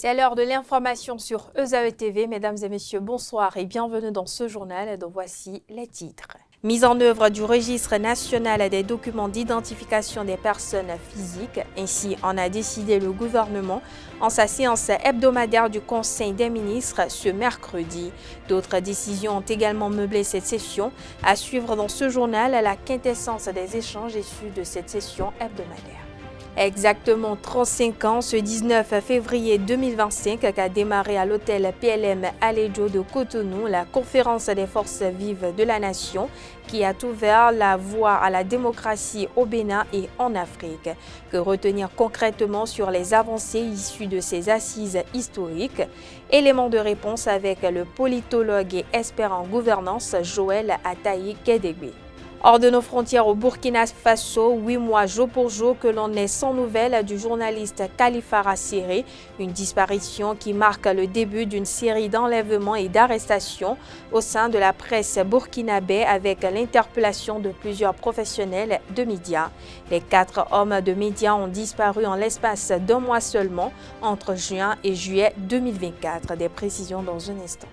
C'est l'heure de l'information sur ESAE TV. Mesdames et messieurs, bonsoir et bienvenue dans ce journal dont voici les titres. Mise en œuvre du registre national des documents d'identification des personnes physiques. Ainsi en a décidé le gouvernement en sa séance hebdomadaire du Conseil des ministres ce mercredi. D'autres décisions ont également meublé cette session. À suivre dans ce journal la quintessence des échanges issus de cette session hebdomadaire. Exactement 35 ans, ce 19 février 2025 qu'a démarré à l'hôtel PLM Alejo de Cotonou la conférence des forces vives de la nation qui a ouvert la voie à la démocratie au Bénin et en Afrique. Que retenir concrètement sur les avancées issues de ces assises historiques? Élément de réponse avec le politologue et expert en gouvernance Joël Ataï Kédégbé. Hors de nos frontières au Burkina Faso, 8 mois jour pour jour que l'on est sans nouvelles du journaliste Khalifa Siré, une disparition qui marque le début d'une série d'enlèvements et d'arrestations au sein de la presse burkinabé avec l'interpellation de plusieurs professionnels de médias. Les 4 hommes de médias ont disparu en l'espace d'un mois seulement entre juin et juillet 2024. Des précisions dans un instant.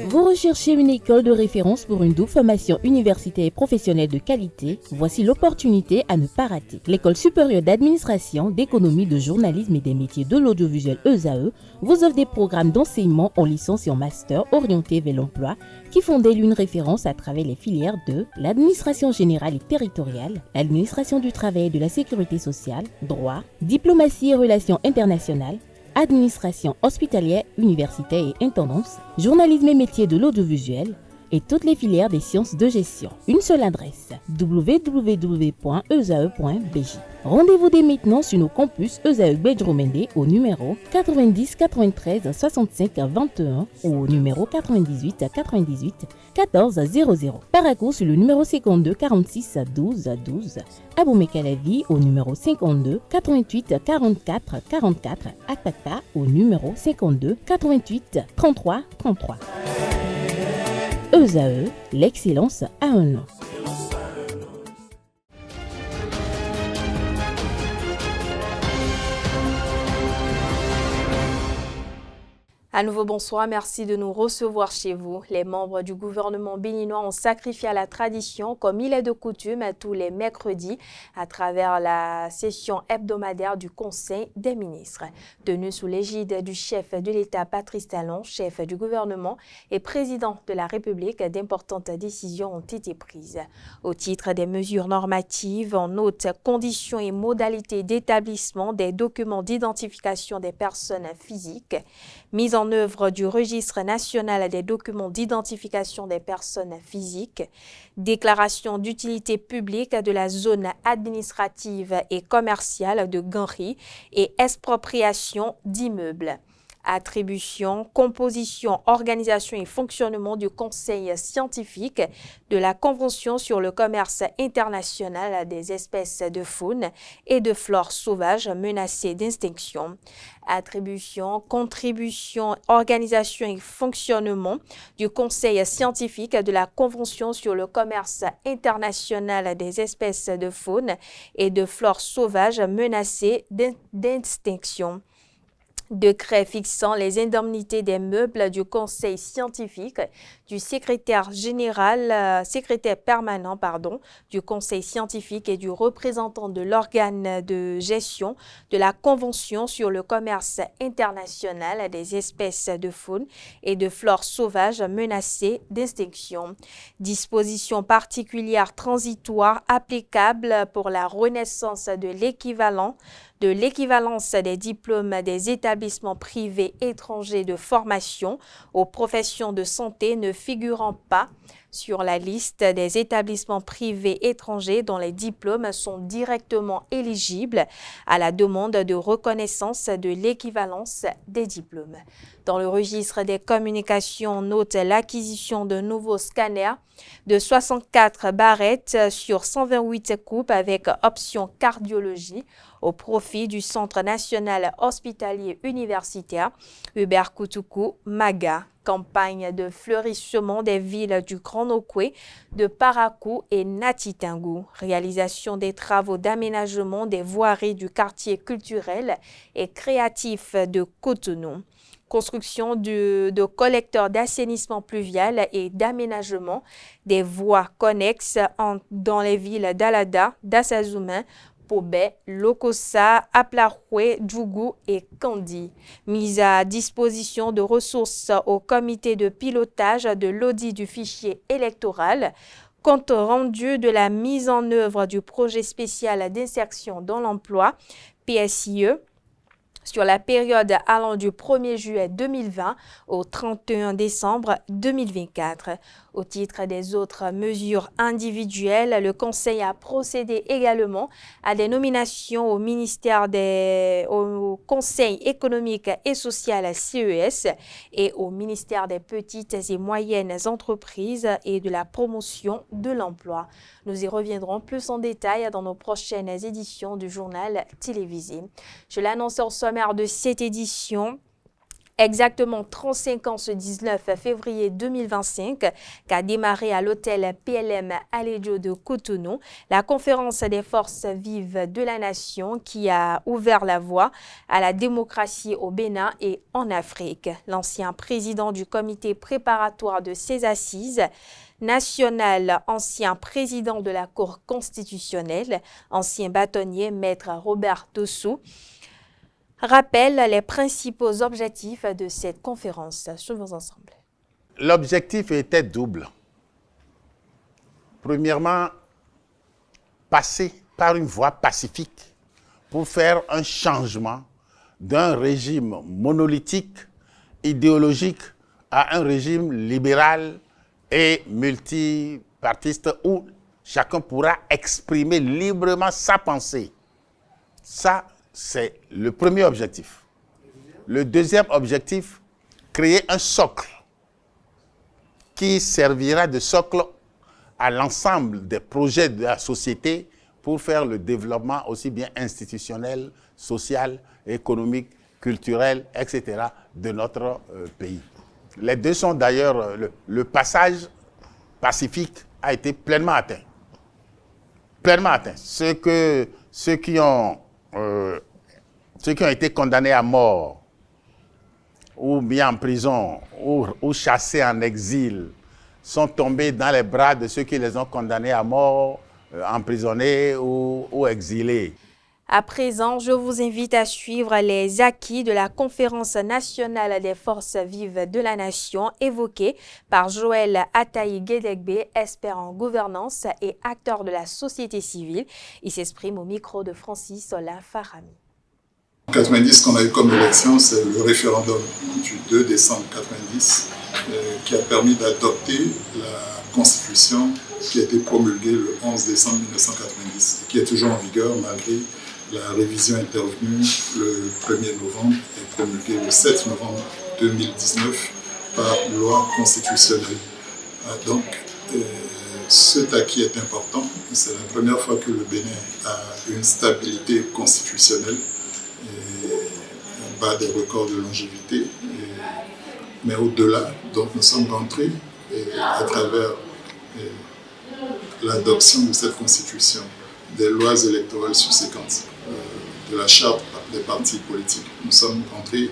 Vous recherchez une école de référence pour une double formation universitaire et professionnelle de qualité? Voici l'opportunité à ne pas rater. L'École supérieure d'administration, d'économie, de journalisme et des métiers de l'audiovisuel ESAE vous offre des programmes d'enseignement en licence et en master orientés vers l'emploi qui font d'elle une référence à travers les filières de l'administration générale et territoriale, l'administration du travail et de la sécurité sociale, droit, diplomatie et relations internationales, administration hospitalière, universitaire et intendance, journalisme et métiers de l'audiovisuel et toutes les filières des sciences de gestion. Une seule adresse, www.esae.bj. Rendez-vous dès maintenant sur nos campus ESAE Bedjromende au numéro 90 93 65 21 ou au numéro 98 98 14 00. Paracourt sur le numéro 52 46 12 12. Aboumé-Calavi au numéro 52 88 44 44. Akpaka au numéro 52 88 33 33. ESAE, l'excellence à un nom. À nouveau, bonsoir. Merci de nous recevoir chez vous. Les membres du gouvernement béninois ont sacrifié à la tradition, comme il est de coutume, tous les mercredis, à travers la session hebdomadaire du Conseil des ministres. Tenue sous l'égide du chef de l'État, Patrice Talon, chef du gouvernement et président de la République, d'importantes décisions ont été prises. Au titre des mesures normatives, on note conditions et modalités d'établissement des documents d'identification des personnes physiques, mise en œuvre du registre national des documents d'identification des personnes physiques, déclaration d'utilité publique de la zone administrative et commerciale de Ganri et expropriation d'immeubles. Attribution, composition, organisation et fonctionnement du Conseil scientifique de la Convention sur le commerce international des espèces de faune et de flore sauvages menacées d'extinction. Attribution, contribution, organisation et fonctionnement du Conseil scientifique de la Convention sur le commerce international des espèces de faune et de flore sauvages menacées d'extinction. Décret fixant les indemnités des meubles du Conseil scientifique, du secrétaire permanent du Conseil scientifique et du représentant de l'organe de gestion de la Convention sur le commerce international des espèces de faune et de flore sauvages menacées d'extinction. Dispositions particulières transitoires applicables pour la renaissance de l'équivalence des diplômes des établissements privés étrangers de formation aux professions de santé ne figurant pas sur la liste des établissements privés étrangers dont les diplômes sont directement éligibles à la demande de reconnaissance de l'équivalence des diplômes. Dans le registre des communications, on note l'acquisition d'un nouveau scanner de 64 barrettes sur 128 coupes avec option cardiologie au profit du Centre national hospitalier universitaire Hubert Koutoukou Maga. campagne de fleurissement des villes du Grand Nokoué, de Parakou et Natitingou, réalisation des travaux d'aménagement des voiries du quartier culturel et créatif de Cotonou, construction de collecteurs d'assainissement pluvial et d'aménagement des voies connexes dans les villes d'Alada, d'Assazoumin, Pobé, Lokossa, Aplaroué, Djougou et Kandi. Mise à disposition de ressources au comité de pilotage de l'audit du fichier électoral, compte rendu de la mise en œuvre du projet spécial d'insertion dans l'emploi, PSIE, sur la période allant du 1er juillet 2020 au 31 décembre 2024. Au titre des autres mesures individuelles, le Conseil a procédé également à des nominations au Conseil économique et social CES et au ministère des petites et moyennes entreprises et de la promotion de l'emploi. Nous y reviendrons plus en détail dans nos prochaines éditions du journal télévisé. Je l'annonce au sommaire de cette édition. Exactement 35 ans ce 19 février 2025 qu'a démarré à l'hôtel PLM Alejo de Cotonou la conférence des forces vives de la nation qui a ouvert la voie à la démocratie au Bénin et en Afrique. L'ancien président du comité préparatoire de ces assises nationales, ancien président de la Cour constitutionnelle, ancien bâtonnier maître Robert Dossou, rappelle les principaux objectifs de cette conférence. Suivons ensemble. L'objectif était double. Premièrement, passer par une voie pacifique pour faire un changement d'un régime monolithique, idéologique, à un régime libéral et multipartiste où chacun pourra exprimer librement sa pensée. Ça, c'est le premier objectif. Le deuxième objectif, créer un socle qui servira de socle à l'ensemble des projets de la société pour faire le développement aussi bien institutionnel, social, économique, culturel, etc. de notre pays. Les deux sont d'ailleurs, le passage pacifique a été pleinement atteint. Pleinement atteint. Ceux qui ont été condamnés à mort, ou mis en prison, ou chassés en exil, sont tombés dans les bras de ceux qui les ont condamnés à mort, emprisonnés ou exilés. À présent, je vous invite à suivre les acquis de la Conférence nationale des forces vives de la nation évoquée par Joël Ataï Guédegbe, expert en gouvernance et acteur de la société civile. Il s'exprime au micro de Francis Sola Farami. En 90, qu'on a eu comme élection, c'est le référendum du 2 décembre 90 qui a permis d'adopter la constitution qui a été promulguée le 11 décembre 1990 et qui est toujours en vigueur malgré la révision intervenue le 1er novembre et promulguée le 7 novembre 2019 par loi constitutionnelle. Donc, cet acquis est important. C'est la première fois que le Bénin a une stabilité constitutionnelle et bat des records de longévité. Mais au-delà, donc nous sommes rentrés à travers l'adoption de cette constitution, des lois électorales subséquentes, de la charte des partis politiques. Nous sommes entrés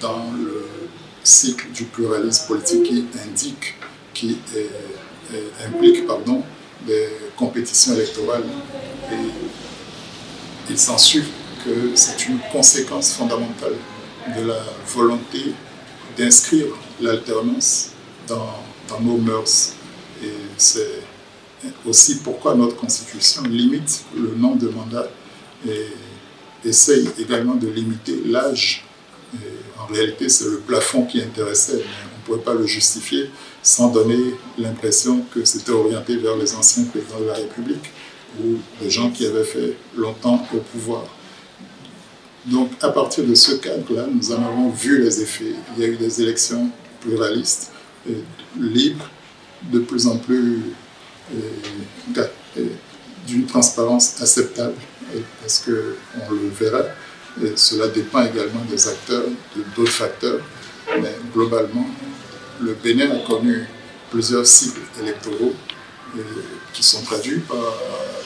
dans le cycle du pluralisme politique qui implique des compétitions électorales. Et il s'ensuit que c'est une conséquence fondamentale de la volonté d'inscrire l'alternance dans nos mœurs. Et c'est aussi pourquoi notre Constitution limite le nombre de mandats et essaye également de limiter l'âge. En réalité, c'est le plafond qui intéressait, mais on ne pouvait pas le justifier sans donner l'impression que c'était orienté vers les anciens présidents de la République ou des gens qui avaient fait longtemps au pouvoir. Donc, à partir de ce cadre-là, nous en avons vu les effets. Il y a eu des élections pluralistes, libres, de plus en plus d'une transparence acceptable, parce qu'on le verra. Et cela dépend également des acteurs, d'autres facteurs, mais globalement, le Bénin a connu plusieurs cycles électoraux qui sont traduits par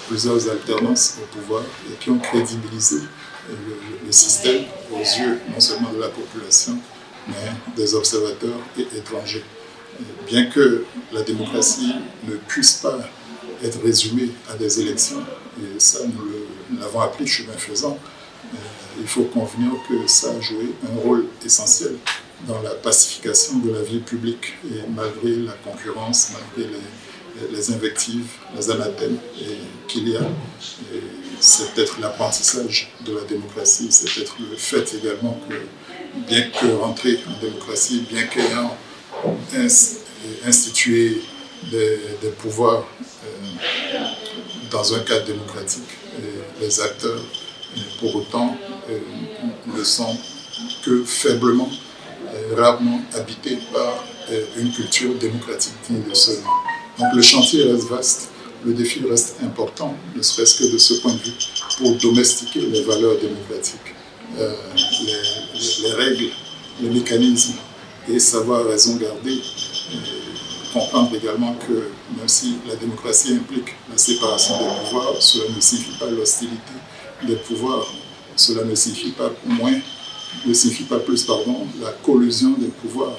plusieurs alternances au pouvoir et qui ont crédibilisé le système aux yeux non seulement de la population, mais des observateurs étrangers. Bien que la démocratie ne puisse pas être résumée à des élections, et ça nous l'avons appris chemin faisant, il faut convenir que ça a joué un rôle essentiel dans la pacification de la vie publique, et malgré la concurrence, malgré les invectives, les anathèmes qu'il y a, c'est peut-être l'apprentissage de la démocratie, c'est peut-être le fait également que, bien que rentrer en démocratie, bien qu'ayant institué des pouvoirs dans un cadre démocratique, les acteurs, pour autant, ne sont que faiblement, rarement habités par une culture démocratique digne de ce nom. Donc le chantier reste vaste, le défi reste important, ne serait-ce que de ce point de vue, pour domestiquer les valeurs démocratiques, les règles, les mécanismes et savoir raison garder. Comprendre également que même si la démocratie implique la séparation des pouvoirs, cela ne signifie pas l'hostilité des pouvoirs, cela ne signifie pas plus la collusion des pouvoirs,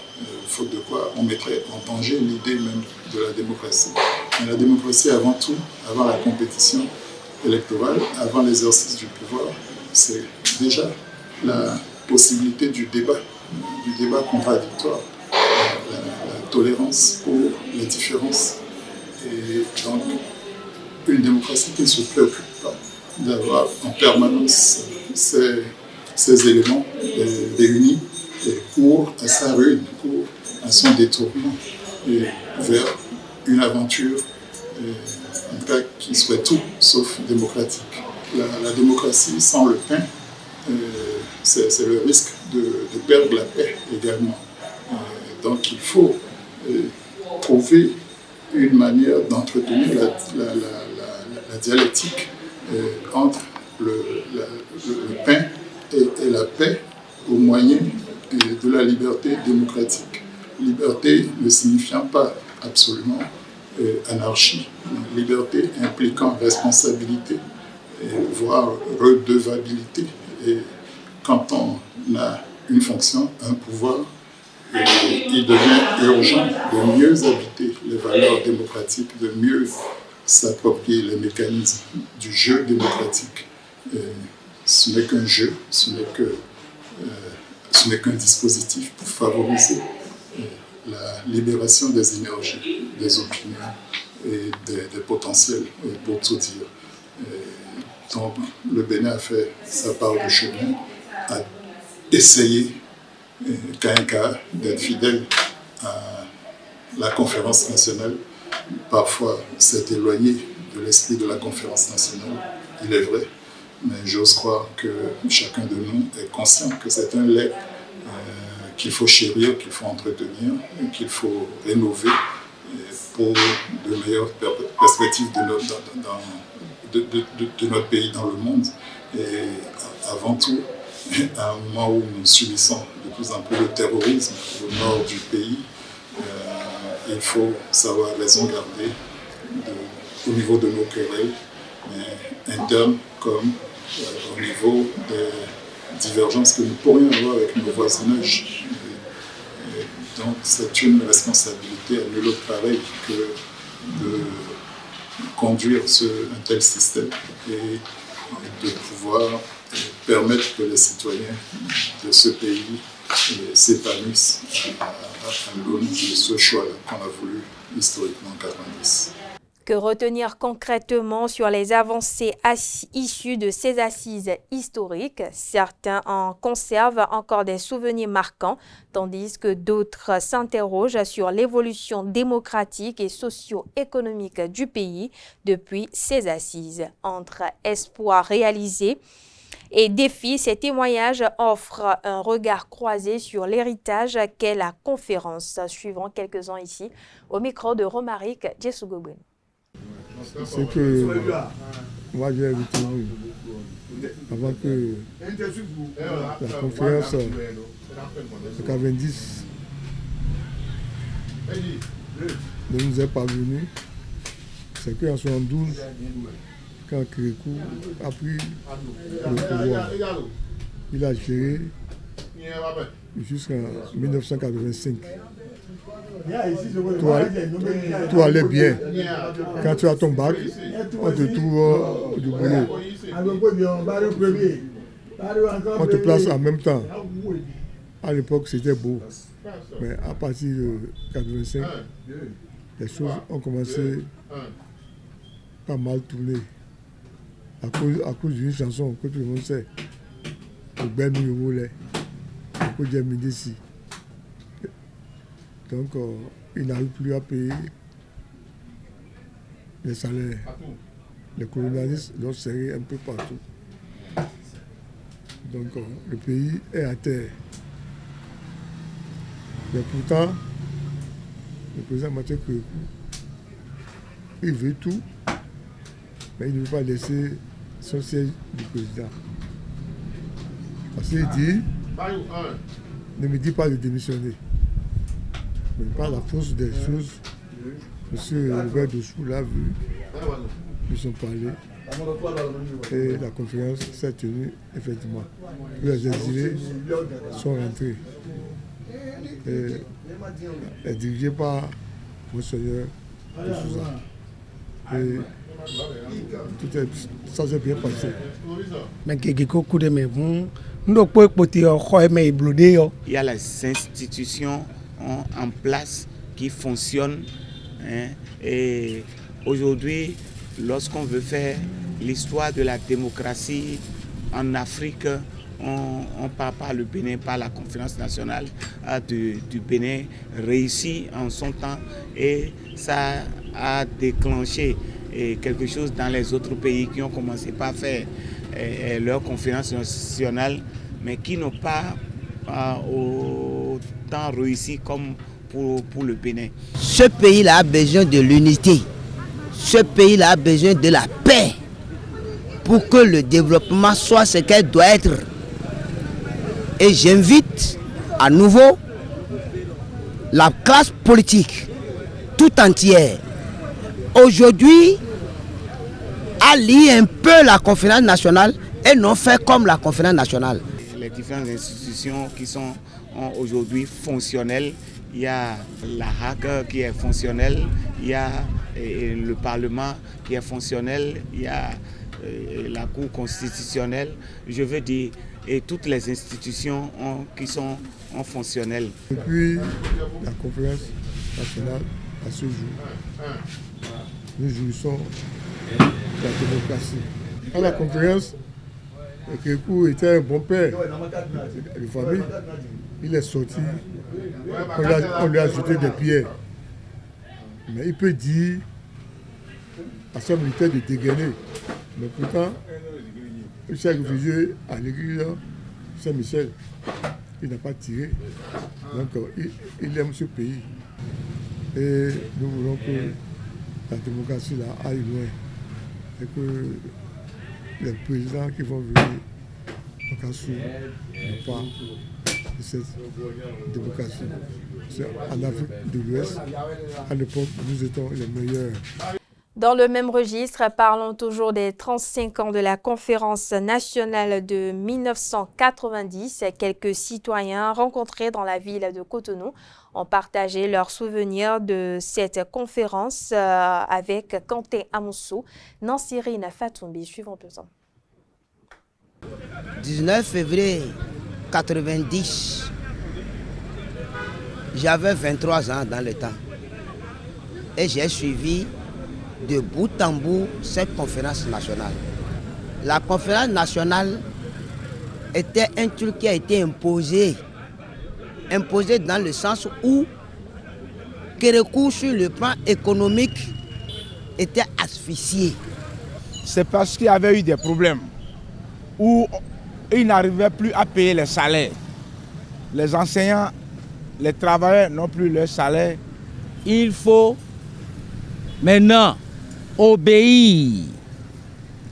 faute de quoi on mettrait en danger l'idée même de la démocratie. Mais la démocratie avant tout, avant la compétition électorale, avant l'exercice du pouvoir, c'est déjà la possibilité du débat contradictoire, la tolérance pour les différences. Et donc, une démocratie qui ne se préoccupe pas d'avoir en permanence ces éléments réunis et court à sa ruine, court à son détournement vers une aventure en tout cas qui serait tout sauf démocratique. La démocratie sans le pain, c'est le risque de perdre la paix également. Donc il faut trouver une manière d'entretenir la dialectique entre le pain et la paix au moyen de la liberté démocratique. Liberté ne signifiant pas absolument anarchie, liberté impliquant responsabilité, voire redevabilité. Et quand on a une fonction, un pouvoir, il devient urgent de mieux habiter les valeurs démocratiques, de mieux s'approprier les mécanismes du jeu démocratique. Ce n'est qu'un jeu, ce n'est qu'un dispositif pour favoriser la libération des énergies, des opinions et des potentiels, pour tout dire. Donc, le Bénin a fait sa part de chemin, a essayé, cas d'être fidèle à la conférence nationale. Parfois, s'est éloigné de l'esprit de la conférence nationale, il est vrai, mais j'ose croire que chacun de nous est conscient que c'est un lait qu'il faut chérir, qu'il faut entretenir, qu'il faut rénover pour de meilleures perspectives de notre pays dans le monde. Et avant tout, à un moment où nous subissons de plus en plus le terrorisme au nord du pays, il faut savoir raison garder au niveau de nos querelles, mais internes comme au niveau des divergences que nous pourrions avoir avec nos voisinages. Donc c'est une responsabilité à nul autre pareil que de conduire un tel système et de pouvoir permettre que les citoyens de ce pays s'épanouissent à l'aune de ce choix-là qu'on a voulu historiquement en 1990. Que retenir concrètement sur les avancées issues de ces assises historiques? Certains en conservent encore des souvenirs marquants, tandis que d'autres s'interrogent sur l'évolution démocratique et socio-économique du pays depuis ces assises. Entre espoirs réalisés et défis, ces témoignages offrent un regard croisé sur l'héritage qu'est la conférence. Suivant quelques-uns ici, au micro de Romaric Djessougoubouin. Ce que moi j'ai retenu avant que la conférence de 90 ne nous est pas venu. C'est qu'en 1972, quand Kérékou a pris le pouvoir, il a géré jusqu'en 1985. Tout allait bien. Quand tu as ton bac, on te trouve du boulot. On te place en même temps. À l'époque, c'était beau. Mais à partir de 1985, les choses ont commencé à mal tourner. À cause d'une chanson que tout le monde sait. Le Ben nous volait. À cause de Médici. Donc, ils n'arrivent plus à payer les salaires. Les colonialistes l'ont serré un peu partout. Donc, le pays est à terre. Mais pourtant, le président Mathieu Kérékou, il veut tout, mais il ne veut pas laisser son siège du président. Parce qu'il dit, ne me dis pas de démissionner. Mais par la force des choses, M. Robert Dossou l'a vu, ils sont parlé, et la conférence s'est tenue effectivement. Les exilés sont rentrés. Et est dirigée par Monseigneur Souza. Et ça s'est bien passé. Il y a les institutions en place qui fonctionnent. Hein, et aujourd'hui, lorsqu'on veut faire l'histoire de la démocratie en Afrique, on part par le Bénin, par la conférence nationale du Bénin, réussi en son temps, et ça a déclenché quelque chose dans les autres pays qui ont commencé par faire leur conférence nationale, mais qui n'ont pas autant réussi comme pour le Bénin. Ce pays-là a besoin de l'unité, ce pays-là a besoin de la paix pour que le développement soit ce qu'elle doit être. Et j'invite à nouveau la classe politique tout entière aujourd'hui à lire un peu la conférence nationale et non faire comme la conférence nationale. Les différentes institutions qui sont aujourd'hui fonctionnelles, il y a la HAC qui est fonctionnelle, il y a le Parlement qui est fonctionnel, il y a la Cour constitutionnelle, je veux dire, et toutes les institutions qui sont fonctionnelles. Depuis la conférence nationale à ce jour, nous jouissons de la démocratie. À la conférence, Kérékou était un bon père de famille. Il est sorti, on lui a ajouté des pierres. Mais il peut dire à son militaire de dégainer. Mais pourtant, il s'est réfugié à l'église Saint-Michel. Il n'a pas tiré. Donc il aime ce pays. Et nous voulons que la démocratie là aille loin. Et que les présidents qui vont venir au Kassou ne pas de cette démocratie. En Afrique de l'Ouest, à l'époque, nous étions les meilleurs. Dans le même registre, parlons toujours des 35 ans de la conférence nationale de 1990. Quelques citoyens rencontrés dans la ville de Cotonou ont partagé leurs souvenirs de cette conférence avec Kanté Amoussou, Nansirine Fatoumbi. Suivons tout ça. 19 février 90, j'avais 23 ans dans le temps et j'ai suivi de bout en bout cette conférence nationale. La conférence nationale était un truc qui a été imposé dans le sens où Kérékou sur le plan économique était asphyxié. C'est parce qu'il y avait eu des problèmes où ils n'arrivaient plus à payer les salaires. Les enseignants, les travailleurs n'ont plus leur salaire. Il faut maintenant obéir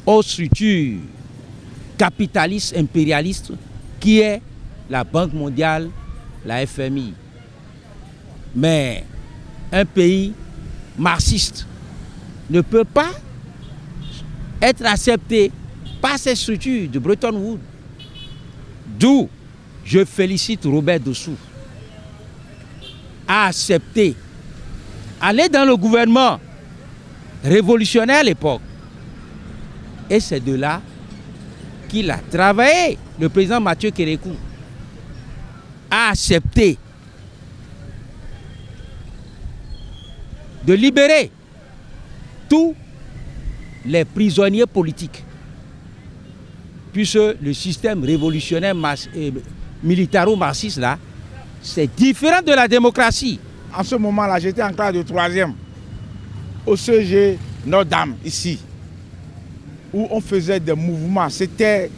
aux structures capitalistes impérialistes qui est la Banque mondiale, la FMI. Mais un pays marxiste ne peut pas être accepté par ces structures de Bretton Woods. D'où je félicite Robert Dossou à accepter aller dans le gouvernement révolutionnaire à l'époque. Et c'est de là qu'il a travaillé. Le président Mathieu Kérékou a accepté de libérer tous les prisonniers politiques, puisque le système révolutionnaire militaro-marxiste là, c'est différent de la démocratie. En ce moment-là, j'étais en classe de 3e au CG Notre-Dame, ici, où on faisait des mouvements. C'était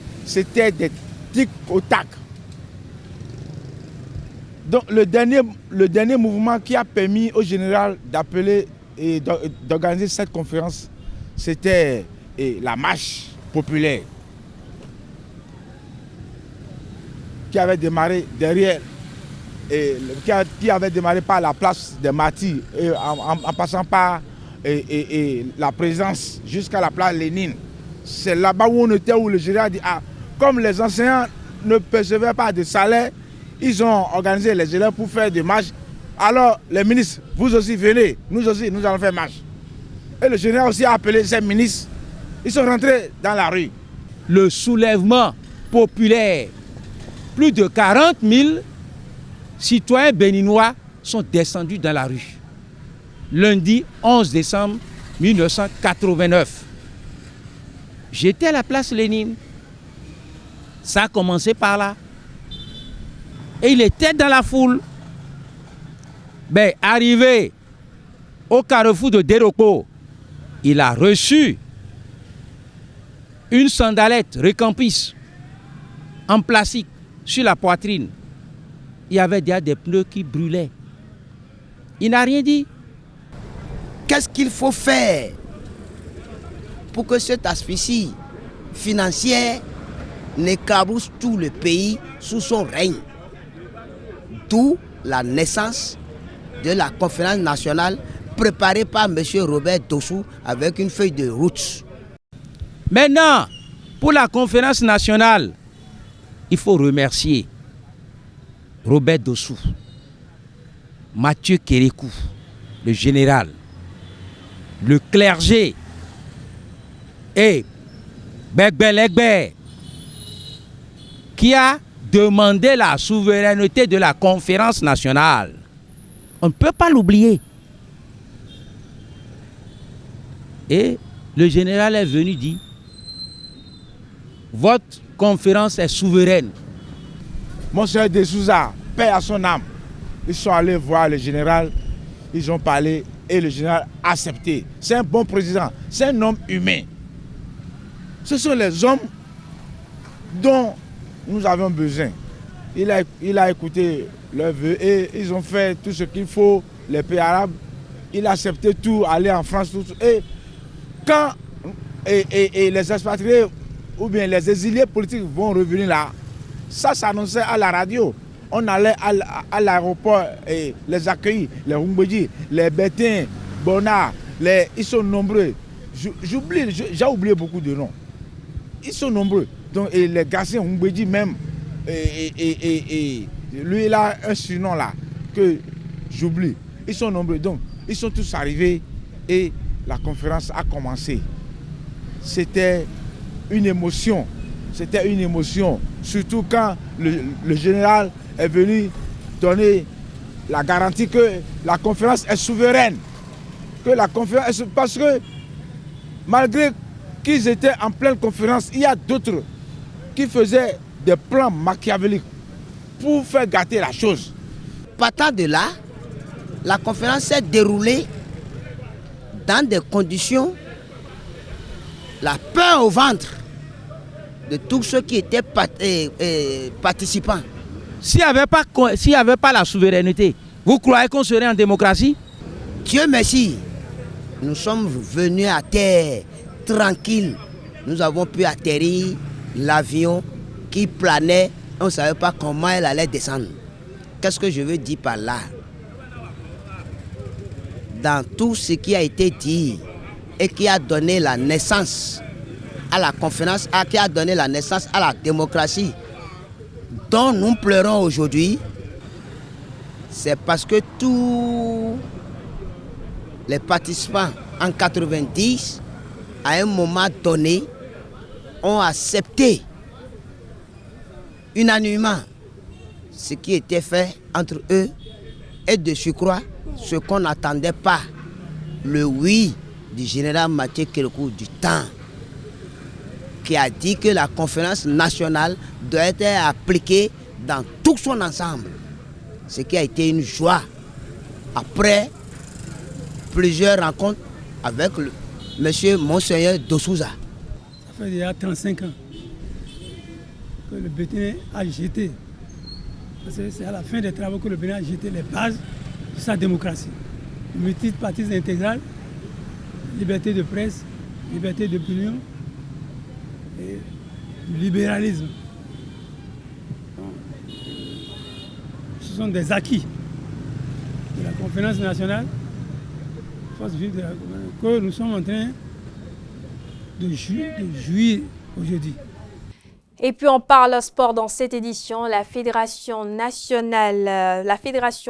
des tic au tac. Donc le dernier mouvement qui a permis au général d'appeler et d'organiser cette conférence, c'était la marche populaire qui avait démarré derrière, qui avait démarré par la place des Martyrs, en passant par la Présidence jusqu'à la place Lénine. C'est là-bas où on était, où le général dit, comme les enseignants ne percevaient pas de salaire, ils ont organisé les élèves pour faire des marches. Alors les ministres, vous aussi venez, nous aussi, nous allons faire marche. Et le général aussi a appelé ses ministres, ils sont rentrés dans la rue. Le soulèvement populaire, plus de 40 000 citoyens béninois sont descendus dans la rue. Lundi 11 décembre 1989. J'étais à la place Lénine. Ça a commencé par là. Et il était dans la foule. Ben, arrivé au carrefour de Déroko, il a reçu une sandalette Recampis en plastique sur la poitrine. Il y avait déjà des pneus qui brûlaient. Il n'a rien dit. Qu'est-ce qu'il faut faire pour que cette asphyxie financière n'écrabousse tout le pays sous son règne? D'où la naissance de la conférence nationale préparée par M. Robert Dossou avec une feuille de route. Maintenant, pour la conférence nationale, il faut remercier Robert Dossou, Mathieu Kérékou, le général, le clergé et Begbelekbe, qui a demandé la souveraineté de la conférence nationale. On ne peut pas l'oublier. Et le général est venu dire, votre conférence est souveraine. Monseigneur de Souza, paix à son âme. Ils sont allés voir le général, ils ont parlé et le général a accepté. C'est un bon président, c'est un homme humain. Ce sont les hommes dont nous avons besoin. Il a écouté leurs vœux et ils ont fait tout ce qu'il faut, les pays arabes. Il a accepté tout, aller en France. Tout. Et quand les expatriés ou bien les exilés politiques vont revenir là, ça s'annonçait à la radio. On allait à l'aéroport et les accueillir, les Humbedji, les Bétins, Bona, ils sont nombreux. J'ai oublié beaucoup de noms. Ils sont nombreux. Donc, et les Gassins Humbedji même, lui il a un surnom là que j'oublie. Ils sont nombreux. Donc, ils sont tous arrivés et la conférence a commencé. C'était une émotion. C'était une émotion. Surtout quand le général est venu donner la garantie que la conférence est souveraine. Que la conférence est, parce que malgré qu'ils étaient en pleine conférence, il y a d'autres qui faisaient des plans machiavéliques pour faire gâter la chose. Partant de là, la conférence s'est déroulée dans des conditions, la peur au ventre de tous ceux qui étaient participants. S'il n'y avait pas la souveraineté, vous croyez qu'on serait en démocratie? Dieu merci, nous sommes venus à terre tranquille. Nous avons pu atterrir l'avion qui planait. On ne savait pas comment elle allait descendre. Qu'est-ce que je veux dire par là? dans tout ce qui a été dit et qui a donné la naissance à la conférence, qui a donné la naissance à la démocratie dont nous pleurons aujourd'hui, c'est parce que tous les participants en 90, à un moment donné, ont accepté unanimement ce qui était fait entre eux et de surcroît ce qu'on n'attendait pas, le oui du général Mathieu Kérékou du temps, qui a dit que la conférence nationale doit être appliquée dans tout son ensemble. Ce qui a été une joie après plusieurs rencontres avec monsieur Monseigneur Dosouza. Ça fait déjà 35 ans que le Bénin a jeté. C'est à la fin des travaux que le Bénin a jeté les bases de sa démocratie. Multipartisme intégral, liberté de presse, liberté d'opinion et du libéralisme. Ce sont des acquis de la conférence nationale, force vive de la conférence, que nous sommes en train de jouir aujourd'hui. Et puis on parle sport dans cette édition. La fédération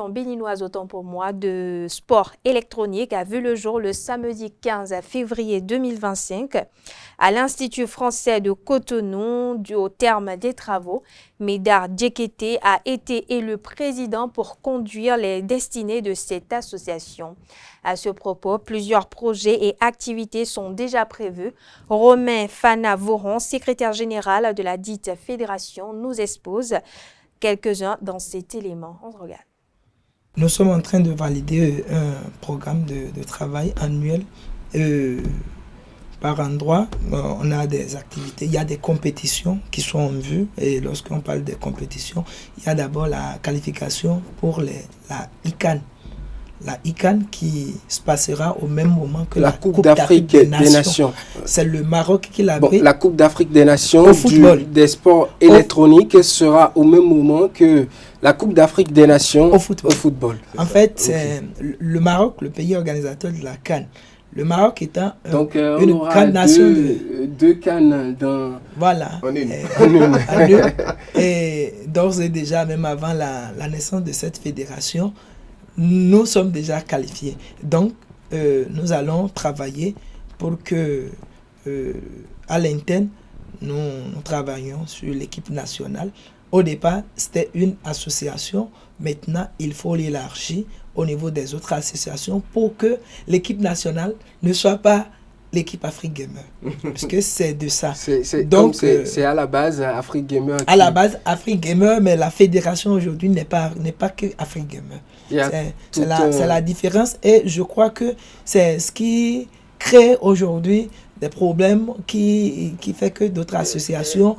béninoise, autant pour moi, de sport électronique a vu le jour le samedi 15 février 2025 à l'Institut français de Cotonou. Au terme des travaux, Médard Djekete a été élu président pour conduire les destinées de cette association. À ce propos, plusieurs projets et activités sont déjà prévus. Romain Fana-Voron, secrétaire général de la dite fédération, nous expose quelques-uns dans cet élément. On regarde. Nous sommes en train de valider un programme de travail annuel. Par endroit, on a des activités, il y a des compétitions qui sont en vue. Et lorsqu'on parle des compétitions, il y a d'abord la qualification pour la ICAN. La ICAN qui se passera au même moment que la Coupe d'Afrique des Nations. C'est le Maroc qui l'a pris. La Coupe d'Afrique des Nations des sports électroniques sera au même moment que la Coupe d'Afrique des Nations au football. En fait, c'est le Maroc, le pays organisateur de la CAN. Le Maroc étant une CAN nation deux CAN dans... Voilà. Et d'ores et déjà, même avant la naissance de cette fédération, nous sommes déjà qualifiés. Donc, nous allons travailler pour que, à l'interne, nous travaillions sur l'équipe nationale. Au départ, c'était une association. Maintenant, il faut l'élargir au niveau des autres associations pour que l'équipe nationale ne soit pas l'équipe Afrique Gamer. Parce que c'est de ça. Donc, c'est à la base Afrique Gamer. À la base Afrique Gamer, mais la fédération aujourd'hui n'est pas que Afrique Gamer. C'est la différence et je crois que c'est ce qui crée aujourd'hui des problèmes qui fait que d'autres associations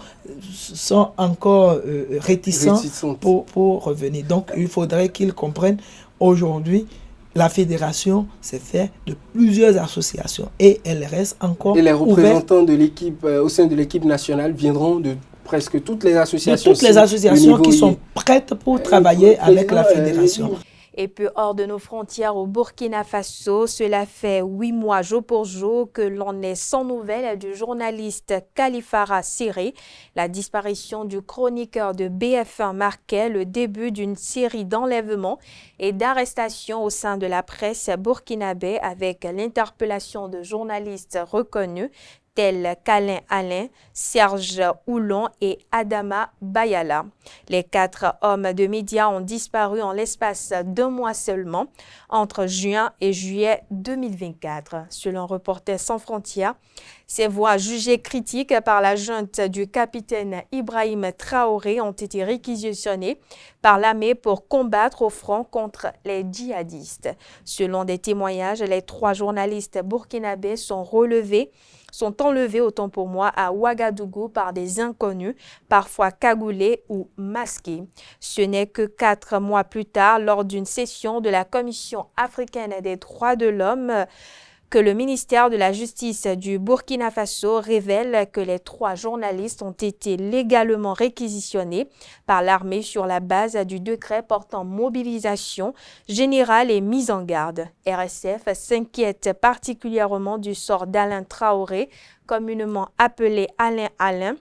sont encore réticentes pour revenir. Donc, il faudrait qu'ils comprennent aujourd'hui, la fédération s'est faite de plusieurs associations et elle reste encore ouverte. Et les représentants de l'équipe, au sein de l'équipe nationale viendront de presque toutes les associations. De toutes les associations qui sont prêtes pour travailler avec la fédération. Et puis hors de nos frontières au Burkina Faso, cela fait 8 mois jour pour jour que l'on est sans nouvelles du journaliste Kalifara Siré. La disparition du chroniqueur de BF1 marquait le début d'une série d'enlèvements et d'arrestations au sein de la presse burkinabé avec l'interpellation de journalistes reconnus tels qu'Alain Alain, Serge Oulon et Adama Bayala. Les 4 hommes de médias ont disparu en l'espace d'1 mois seulement, entre juin et juillet 2024. Selon Reporters sans frontières, ces voix jugées critiques par la junte du capitaine Ibrahim Traoré ont été réquisitionnées par l'armée pour combattre au front contre les djihadistes. Selon des témoignages, les 3 journalistes burkinabés sont enlevés, autant pour moi, à Ouagadougou par des inconnus, parfois cagoulés ou masqués. Ce n'est que 4 mois plus tard, lors d'une session de la Commission africaine des droits de l'homme, que le ministère de la Justice du Burkina Faso révèle que les 3 journalistes ont été légalement réquisitionnés par l'armée sur la base du décret portant mobilisation générale et mise en garde. RSF s'inquiète particulièrement du sort d'Alain Traoré, communément appelé Alain,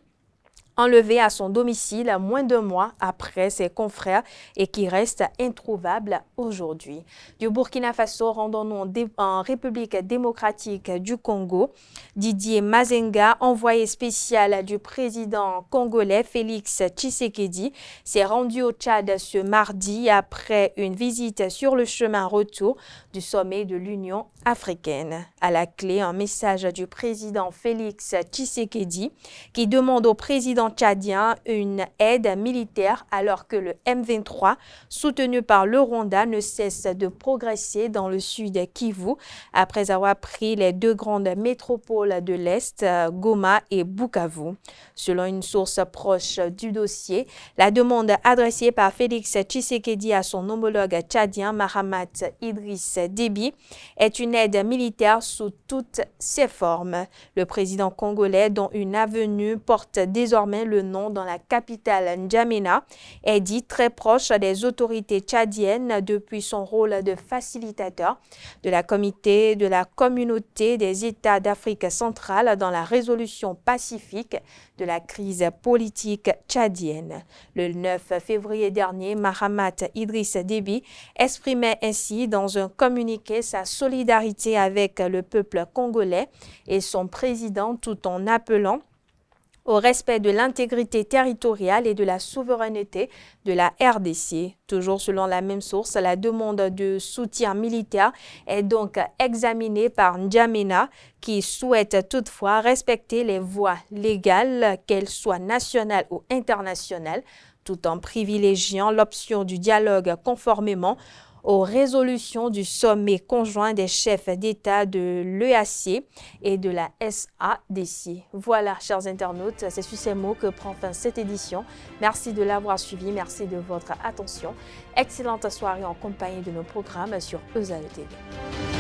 enlevé à son domicile moins d'1 mois après ses confrères et qui reste introuvable aujourd'hui. Du Burkina Faso, rendons-nous en République démocratique du Congo. Didier Mazenga, envoyé spécial du président congolais Félix Tshisekedi, s'est rendu au Tchad ce mardi après une visite sur le chemin retour du sommet de l'Union africaine. À la clé, un message du président Félix Tshisekedi qui demande au président tchadien une aide militaire alors que le M23, soutenu par le Rwanda, ne cesse de progresser dans le sud Kivu après avoir pris les 2 grandes métropoles de l'Est, Goma et Bukavu. Selon une source proche du dossier, la demande adressée par Félix Tshisekedi à son homologue tchadien Mahamat Idriss Déby est une aide militaire sous toutes ses formes. Le président congolais, dont une avenue porte désormais le nom dans la capitale N'Djamena, est dit très proche des autorités tchadiennes depuis son rôle de facilitateur de la communauté des États d'Afrique centrale dans la résolution pacifique de la crise politique tchadienne. Le 9 février dernier, Mahamat Idriss Déby exprimait ainsi dans un communiqué sa solidarité avec le peuple congolais et son président tout en appelant au respect de l'intégrité territoriale et de la souveraineté de la RDC. Toujours selon la même source, la demande de soutien militaire est donc examinée par N'Djamena, qui souhaite toutefois respecter les voies légales, qu'elles soient nationales ou internationales, tout en privilégiant l'option du dialogue conformément aux résolutions du sommet conjoint des chefs d'État de l'EAC et de la SADC. Voilà, chers internautes, c'est sur ces mots que prend fin cette édition. Merci de l'avoir suivi, merci de votre attention. Excellente soirée en compagnie de nos programmes sur EZAE TV.